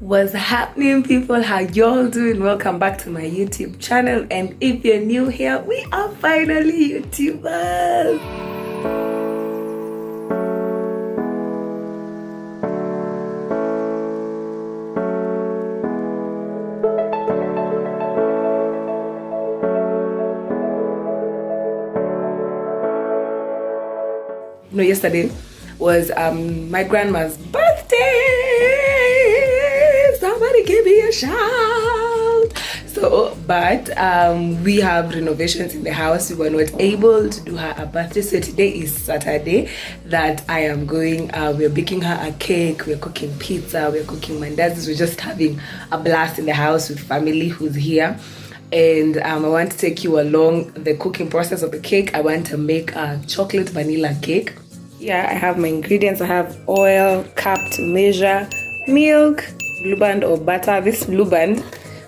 What's happening, people? How y'all doing? Welcome back to my YouTube channel, and if you're new here, we are finally YouTubers. No, yesterday was my grandma's birthday. Somebody give me a shout. So, but we have renovations in the house. We were not able to do her a birthday, so today is Saturday that I am going. We're baking her a cake, we're cooking pizza, we're cooking mandazis. We're just having a blast in the house with family who's here. And I want to take you along the cooking process of the cake. I want to make a chocolate vanilla cake. Yeah, I have my ingredients. I have oil, cup to measure, milk, blue band or butter. This blue band,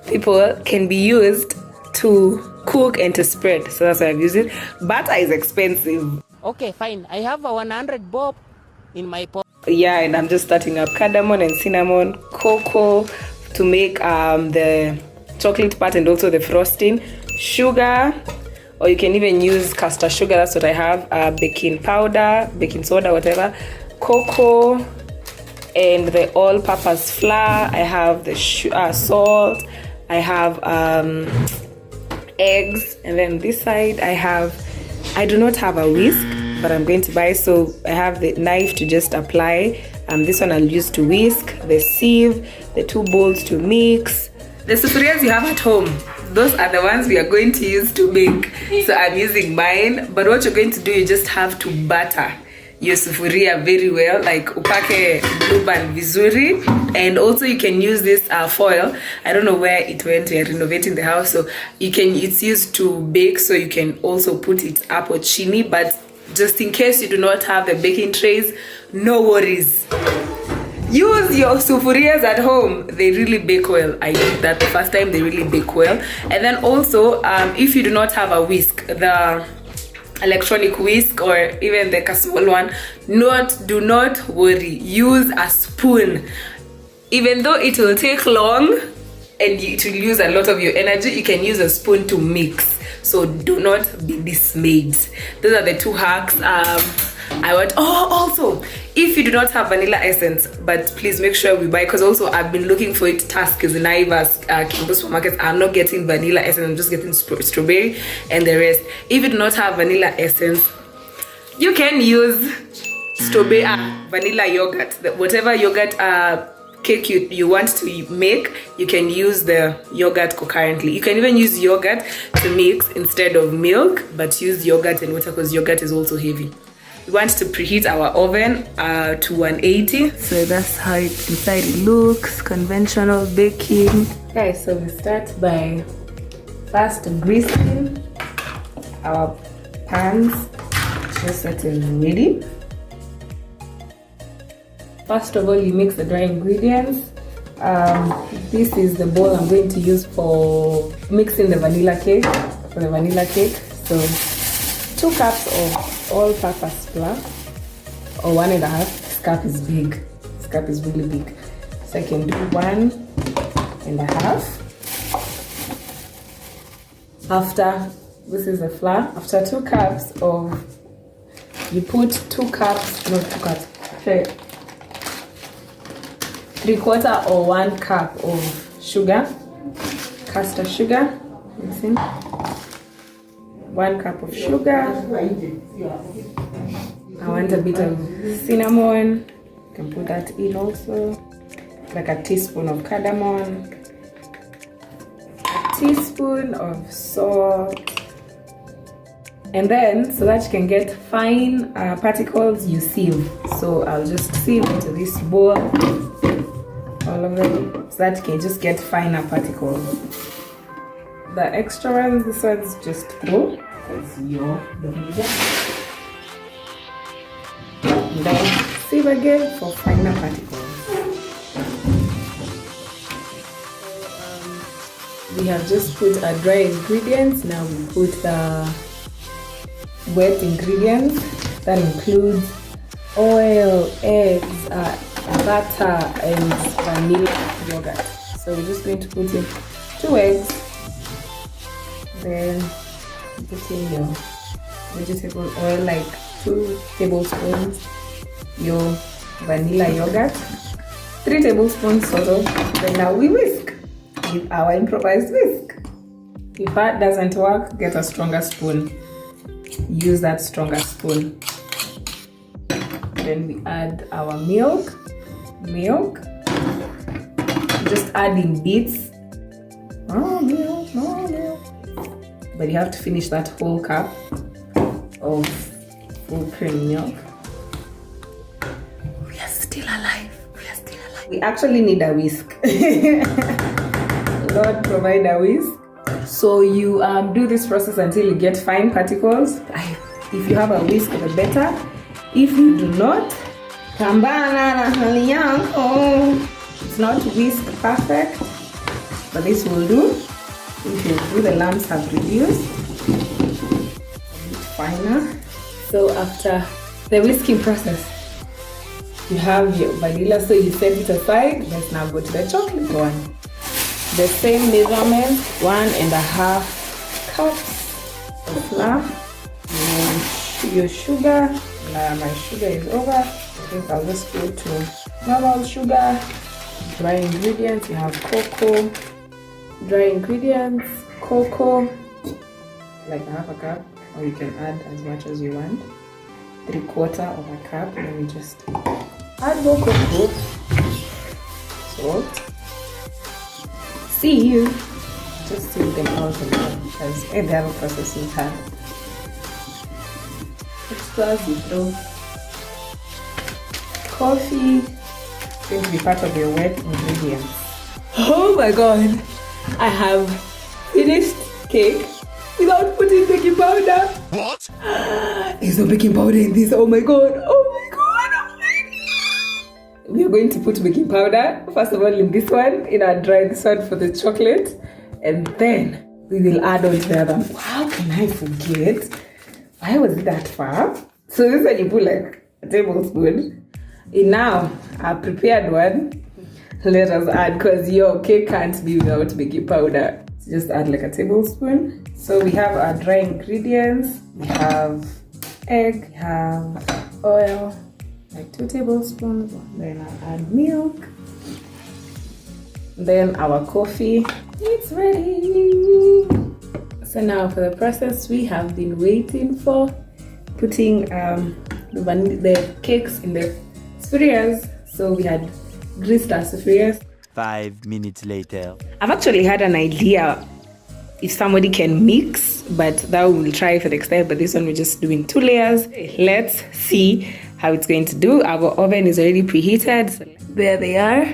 people, can be used to cook and to spread. So that's why I've used it. Butter is expensive. Okay, fine. I have a 100 bob in my pot. Yeah, and I'm just starting up cardamom and cinnamon, cocoa to make the chocolate part and also the frosting, sugar, or you can even use caster sugar. That's what I have. Baking powder, baking soda, whatever, cocoa, and the all-purpose flour. I have the salt. I have eggs, and then this side I do not have a whisk, but I'm going to buy, so I have the knife to just apply. This one I'll use to whisk, the sieve, the 2 bowls to mix. The sufurias you have at home, those are the ones we are going to use to bake. So I'm using mine, but what you're going to do, you just have to butter your sufuria very well, like upake blue band vizuri. And also you can use this foil. I don't know where it went. We are renovating the house, so it's used to bake, so you can also put it up or chini. But just in case you do not have the baking trays, no worries. Use your sufurias at home. They really bake well. I did that the first time. They really bake well. And then also, if you do not have a whisk, the electronic whisk or even the small one, do not worry. Use a spoon. Even though it will take long and it will use a lot of your energy, you can use a spoon to mix. So do not be dismayed. Those are the 2 hacks. Also, if you do not have vanilla essence, but please make sure we buy, because also I've been looking for it. Task's, Naivas, Kimbo supermarkets. I'm not getting vanilla essence. I'm just getting strawberry and the rest. If you do not have vanilla essence, you can use strawberry, vanilla yogurt. Whatever yogurt cake you want to make, you can use the yogurt concurrently. You can even use yogurt to mix instead of milk, but use yogurt and water because yogurt is also heavy. We want to preheat our oven to 180. So that's how inside it looks, conventional baking. Okay, so we start by first greasing our pans just so it is ready. First of all, you mix the dry ingredients. This is the bowl I'm going to use for mixing the vanilla cake. So 2 cups of all-purpose flour, or 1.5. This cup is big. This cup is really big. So I can do 1.5. After, this is the flour. After 2 cups you put 3/4 or 1 cup of sugar, caster sugar. 1 cup of sugar. I want a bit of cinnamon. You can put that in also. Like a teaspoon of cardamom. A teaspoon of salt. And then, so that you can get fine particles, you sieve. So I'll just sieve into this bowl, all of them, so that you can just get finer particles. The extra ones, this one's just throw, because you're the leader. And then sieve again for finer particles. We have just put our dry ingredients. Now we put the wet ingredients. That includes oil, eggs, butter, and vanilla. yogurt. So we're just going to put in 2 eggs, then put in your vegetable oil, like 2 tablespoons, your vanilla yogurt, 3 tablespoons sort of. Then now we whisk with our improvised whisk. If that doesn't work, get a stronger spoon. Use that stronger spoon. Then we add our milk. Just add in bits. More milk. But you have to finish that whole cup of full cream milk. We are still alive. We actually need a whisk. Lord, provide a whisk. So you do this process until you get fine particles. If you have a whisk, the better. If you do not, it's not whisk perfect, but this will do. If you do, the lumps have reduced. A bit finer. So after the whisking process, you have your vanilla, so you set it aside. Let's now go to the chocolate one. The same measurement, 1.5 cups of flour, and your sugar. My sugar is over. I think I'll just go to normal sugar. Dry ingredients, you have cocoa. Dry ingredients, cocoa, like 1/2 cup, or you can add as much as you want. 3/4 cup. Let me just add more cocoa. Salt. See you. Just take them out of there because every other process is hard. Extra, you throw coffee. It's going to be part of your wet ingredients. Oh my god! I have finished cake without putting baking powder. What? There's no baking powder in this. Oh my god! We are going to put baking powder, first of all in this one, in our dry this one for the chocolate, and then we will add on to the other. How can I forget? Why was it that far? So this one you put like a tablespoon. And now our prepared one, let us add, because your cake can't be without baking powder. So just add like a tablespoon. So we have our dry ingredients, we have egg, we have oil, like 2 tablespoons, then I'll add milk, then our coffee. It's ready. So now for the process we have been waiting for, putting the cakes in the spheres. So we had greased our spheres. 5 minutes later. I've actually had an idea if somebody can mix, but that we'll try for next time. But this one we're just doing 2 layers. Let's see how it's going to do. Our oven is already preheated. So there they are.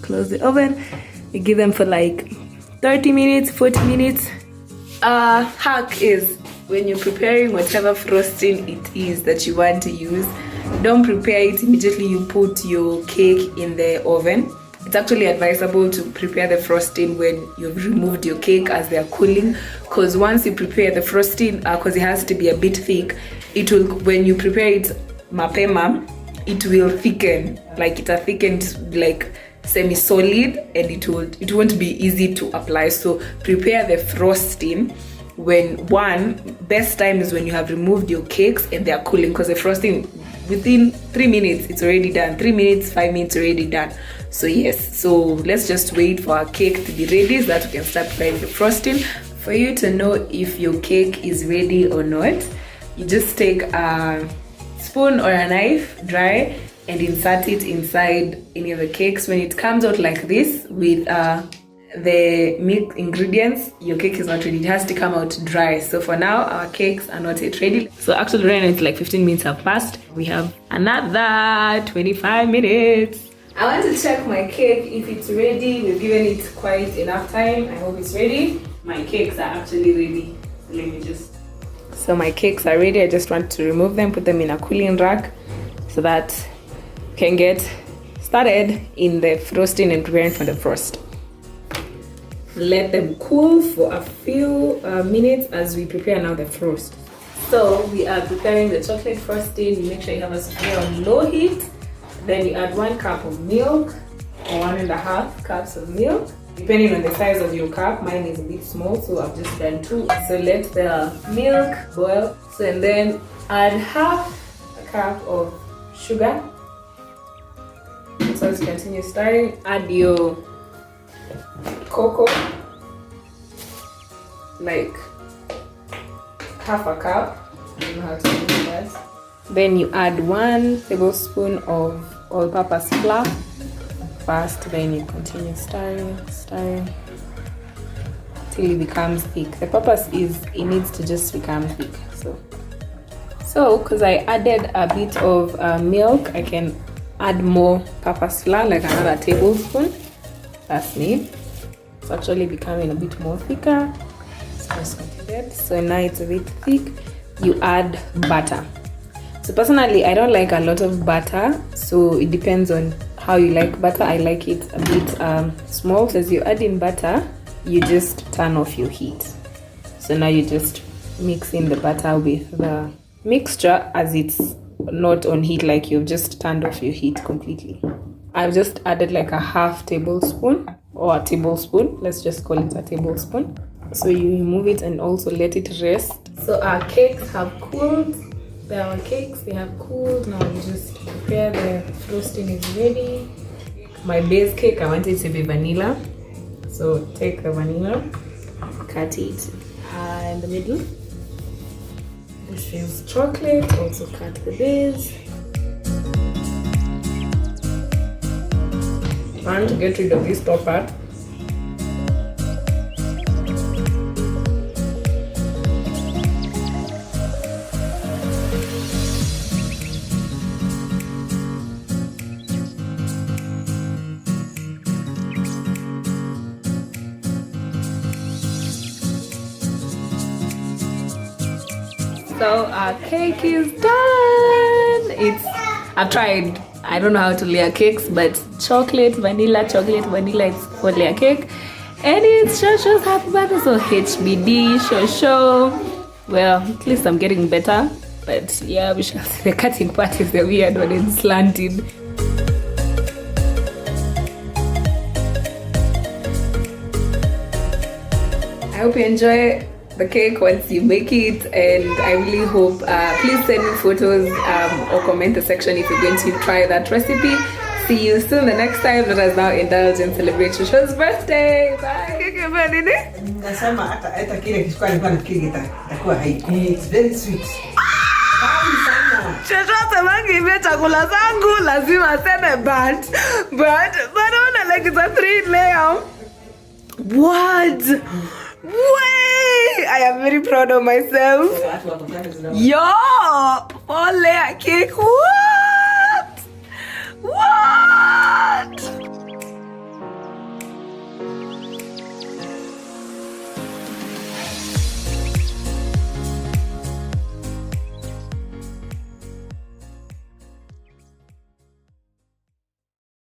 Close the oven. We give them for like 30 minutes, 40 minutes. Hack is when you're preparing whatever frosting it is that you want to use, don't prepare it immediately you put your cake in the oven. It's actually advisable to prepare the frosting when you've removed your cake as they're cooling, because once you prepare the frosting, because it has to be a bit thick, it will, when you prepare it mapema, it will thicken, like it's a thickened like semi-solid, and it won't be easy to apply. So prepare the frosting when best time is when you have removed your cakes and they are cooling, because the frosting within 3 minutes it's already done. 3 minutes, 5 minutes already done. So yes, so let's just wait for our cake to be ready so that we can start applying the frosting. For you to know if your cake is ready or not, you just take a spoon or a knife, dry, and insert it inside any of the cakes. When it comes out like this with the milk ingredients, your cake is not ready. It has to come out dry. So for now, our cakes are not yet ready. So actually right now it's like 15 minutes have passed. We have another 25 minutes. I want to check my cake if it's ready. We've given it quite enough time. I hope it's ready. My cakes are actually ready. So let me just... So my cakes are ready. I just want to remove them, put them in a cooling rack so that we can get started in the frosting and preparing for the frost. Let them cool for a few minutes as we prepare now the frost. So we are preparing the chocolate frosting. You make sure you have a spray on low heat. Then you add 1 cup of milk, or 1.5 cups of milk, depending on the size of your cup. Mine is a bit small, so I've just done 2. So let the milk boil. So and then add half a cup of sugar. So as you continue stirring, add your cocoa, like half a cup. I don't know how to do that. Then you add 1 tablespoon of all-purpose flour first. Then you continue stirring till it becomes thick. The purpose is it needs to just become thick. So because I added a bit of milk, I can add more purpose flour, like another tablespoon. That's me. It's actually becoming a bit more thicker. So now it's a bit thick. You add butter. So personally, I don't like a lot of butter, so it depends on how you like butter. I like it a bit small. So as you add in butter, you just turn off your heat. So now you just mix in the butter with the mixture as it's not on heat, like you've just turned off your heat completely. I've just added like a half tablespoon or a tablespoon. Let's just call it a tablespoon. So you remove it and also let it rest. So our cakes have cooled. Our cakes, they have cooled. Now we just prepare. The frosting is ready. My base cake, I want it to be vanilla. So take the vanilla, cut it in the middle. This is chocolate, also cut the base. I want to get rid of this top part. So our cake is done. I've tried, I don't know how to layer cakes, but chocolate, vanilla is for layer cake. And it's Shosho's happy birthday, so HBD, Shosho. Well, at least I'm getting better. But yeah, we shall see. The cutting part is the weird one and slanted. I hope you enjoy the cake once you make it, and I really hope please send me photos or comment the section if you're going to try that recipe. See you soon the next time. Let us now indulge and celebrate Shosho's birthday. Bye. It's very sweet. Shosho semangi chakula zangu lazima aseme but ona like it's a 3-layer. What? Way! I am very proud of myself. Yo! 4-layer cake. What?